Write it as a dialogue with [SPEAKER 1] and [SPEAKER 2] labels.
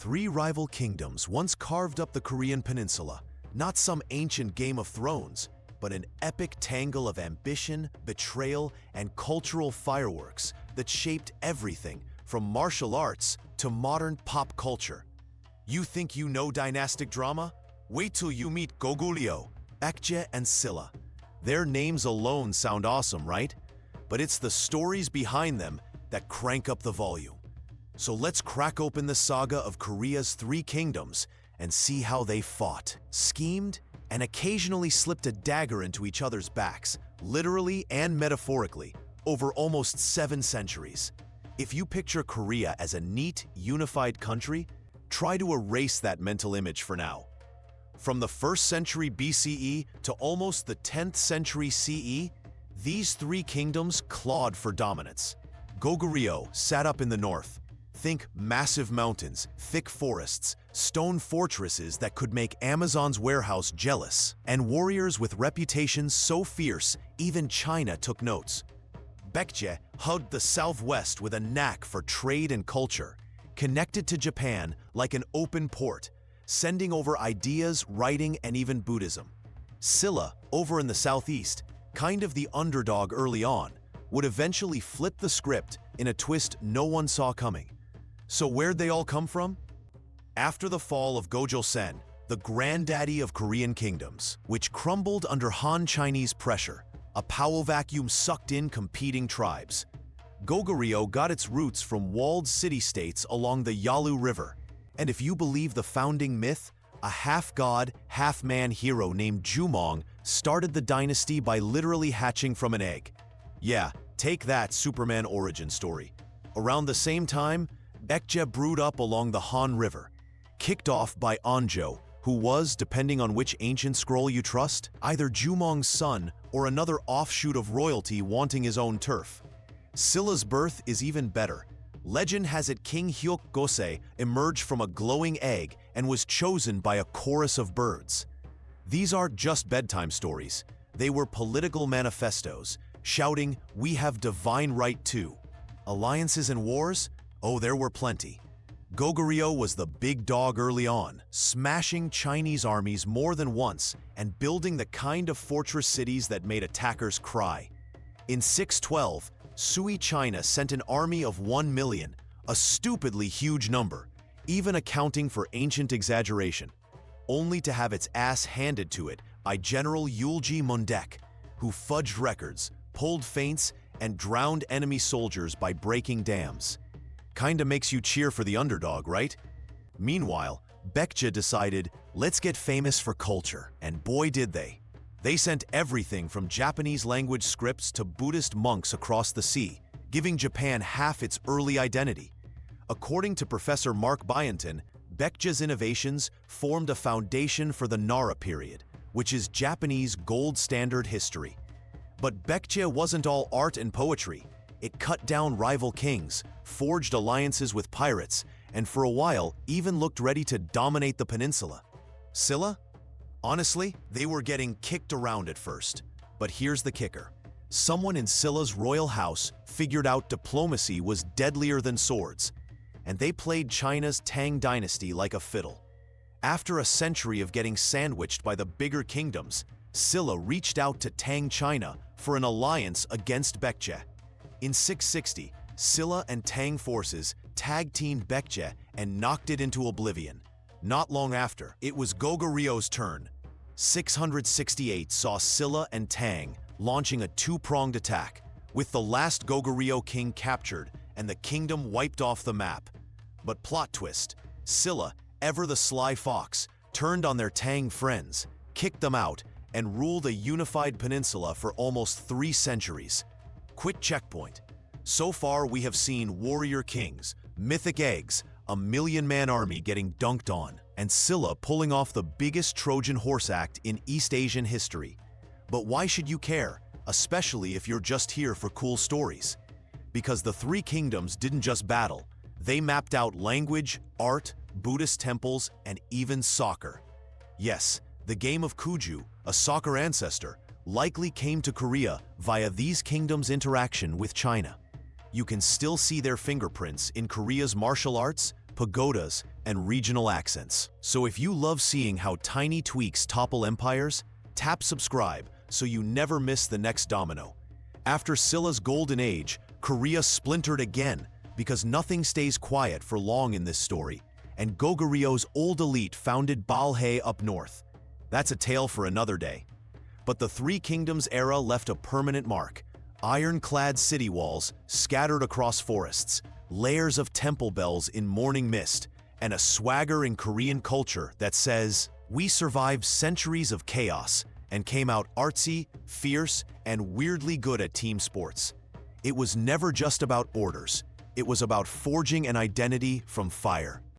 [SPEAKER 1] Three rival kingdoms once carved up the Korean peninsula, not some ancient Game of Thrones, but an epic tangle of ambition, betrayal, and cultural fireworks that shaped everything from martial arts to modern pop culture. You think you know dynastic drama? Wait till you meet Goguryeo, Baekje, and Silla. Their names alone sound awesome, right? But it's the stories behind them that crank up the volume. So let's crack open the saga of Korea's three kingdoms and see how they fought, schemed, and occasionally slipped a dagger into each other's backs, literally and metaphorically, over almost 7 centuries. If you picture Korea as a neat, unified country, try to erase that mental image for now. From the 1st century BCE to almost the 10th century CE, these three kingdoms clawed for dominance. Goguryeo sat up in the north. Think massive mountains, thick forests, stone fortresses that could make Amazon's warehouse jealous, and warriors with reputations so fierce even China took notes. Baekje hugged the southwest with a knack for trade and culture, connected to Japan like an open port, sending over ideas, writing, and even Buddhism. Silla, over in the southeast, kind of the underdog early on, would eventually flip the script in a twist no one saw coming. So where'd they all come from? After the fall of Gojoseon, the granddaddy of Korean kingdoms, which crumbled under Han Chinese pressure, a power vacuum sucked in competing tribes. Goguryeo got its roots from walled city-states along the Yalu River, and if you believe the founding myth, a half-god, half-man hero named Jumong started the dynasty by literally hatching from an egg. Yeah, take that Superman origin story. Around the same time, Baekje brewed up along the Han River, kicked off by Onjo, who was, depending on which ancient scroll you trust, either Jumong's son or another offshoot of royalty wanting his own turf. Silla's birth is even better. Legend has it King Hyuk Gosei emerged from a glowing egg and was chosen by a chorus of birds. These aren't just bedtime stories. They were political manifestos, shouting, "We have divine right too." Alliances and wars? Oh, there were plenty. Goguryeo was the big dog early on, smashing Chinese armies more than once and building the kind of fortress cities that made attackers cry. In 612, Sui China sent an army of 1 million, a stupidly huge number, even accounting for ancient exaggeration, only to have its ass handed to it by General Yulji Mundek, who fudged records, pulled feints, and drowned enemy soldiers by breaking dams. Kinda makes you cheer for the underdog, right? Meanwhile, Baekje decided, let's get famous for culture, and boy did they. They sent everything from Japanese language scripts to Buddhist monks across the sea, giving Japan half its early identity. According to Professor Mark Byington, Baekje's innovations formed a foundation for the Nara period, which is Japanese gold standard history. But Baekje wasn't all art and poetry. It cut down rival kings, forged alliances with pirates, and for a while even looked ready to dominate the peninsula. Silla? Honestly, they were getting kicked around at first. But here's the kicker. Someone in Silla's royal house figured out diplomacy was deadlier than swords, and they played China's Tang dynasty like a fiddle. After a century of getting sandwiched by the bigger kingdoms, Silla reached out to Tang China for an alliance against Baekje. In 660, Silla and Tang forces tag-teamed Baekje and knocked it into oblivion. Not long after, it was Goguryeo turn. 668 saw Silla and Tang launching a two-pronged attack, with the last Goguryeo king captured and the kingdom wiped off the map. But plot twist, Silla, ever the sly fox, turned on their Tang friends, kicked them out, and ruled a unified peninsula for almost 3 centuries. Quick checkpoint. So far we have seen warrior kings, mythic eggs, a million-man army getting dunked on, and Silla pulling off the biggest Trojan horse act in East Asian history. But why should you care, especially if you're just here for cool stories? Because the three kingdoms didn't just battle, they mapped out language, art, Buddhist temples, and even soccer. Yes, the game of Kuju, a soccer ancestor, likely came to Korea via these kingdoms' interaction with China. You can still see their fingerprints in Korea's martial arts, pagodas, and regional accents. So if you love seeing how tiny tweaks topple empires, tap subscribe so you never miss the next domino. After Scylla's golden age, Korea splintered again because nothing stays quiet for long in this story, and Goguryeo old elite founded Balhae up north. That's a tale for another day. But the Three Kingdoms era left a permanent mark. Ironclad city walls scattered across forests, layers of temple bells in morning mist, and a swagger in Korean culture that says, "We survived centuries of chaos and came out artsy, fierce, and weirdly good at team sports." It was never just about orders. It was about forging an identity from fire.